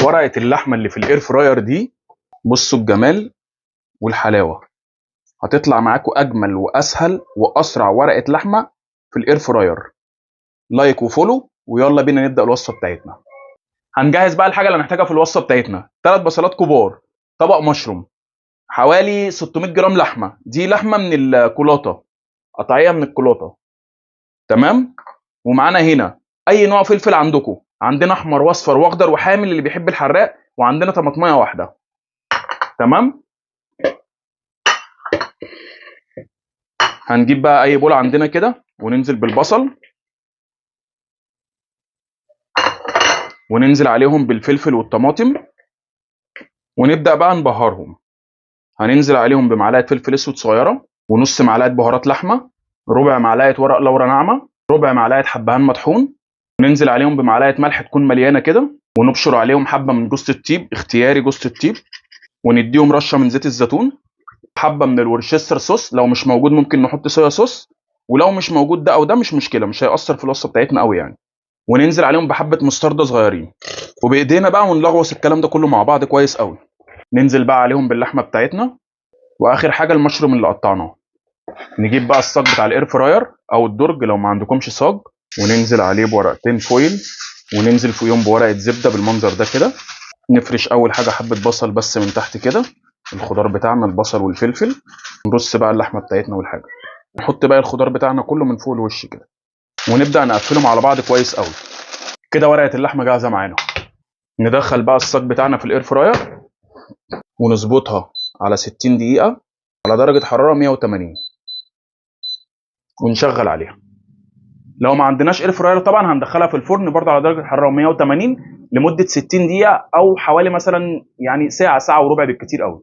ورقه اللحمه اللي في الاير فراير دي، بصوا الجمال والحلاوه. هتطلع معاكم اجمل واسهل واسرع ورقه لحمه في الاير فراير. لايك وفولو، ويلا بينا نبدا الوصفه بتاعتنا. هنجهز بقى الحاجه اللي هنحتاجها في الوصفه بتاعتنا: 3 بصلات كبار، طبق مشروم، حوالي 600 جرام لحمه، دي لحمه من الكولاطه، قطعيه من الكولاطه، تمام. ومعانا هنا اي نوع فلفل عندكم، عندنا احمر واصفر واخضر وحامل اللي بيحب الحراق، وعندنا طماطميه واحده، تمام. هنجيب بقى اي بول عندنا كده وننزل بالبصل، وننزل عليهم بالفلفل والطماطم، ونبدا بقى نبهرهم. هننزل عليهم بمعلقه فلفل اسود صغيره، ونص معلقه بهارات لحمه، ربع معلقه ورق لورا ناعمه، ربع معلقه حبهان مطحون، وننزل عليهم بمعلقه ملح تكون مليانه كده، ونبشر عليهم حبه من جوز الطيب، اختياري جوز الطيب، ونديهم رشه من زيت الزيتون، حبه من الورشستر صوص، لو مش موجود ممكن نحط صويا صوص، ولو مش موجود ده او ده مش مشكله، مش هيأثر في الوصفه بتاعتنا قوي يعني. وننزل عليهم بحبه مستردة صغيرين، وبايدينا بقى ونلغوص الكلام ده كله مع بعض كويس قوي. ننزل بقى عليهم باللحمه بتاعتنا، واخر حاجه المشروم اللي قطعناه. نجيب بقى الصاج بتاع الاير فراير او الدرج لو ما عندكمش صاج، وننزل عليه بورقتين فويل، وننزل فوقيهم بورقه زبده بالمنظر ده كده. نفرش اول حاجه حبه بصل بس من تحت كده، الخضار بتاعنا البصل والفلفل. نرص بقى اللحمه بتاعتنا والحاجه، نحط بقى الخضار بتاعنا كله من فوق الوش كده، ونبدا نقفلهم على بعض كويس قوي. كده ورقه اللحمه جاهزه معانا. ندخل بقى الصاج بتاعنا في الاير فراير، ونظبطها على 60 دقيقه على درجه حراره 180، ونشغل عليها. لو ما عندناش اير فراير طبعا هندخلها في الفرن برضه على درجه حراره 180 لمده 60 دقيقه، او حوالي مثلا يعني ساعه، ساعه وربع بالكتير قوي.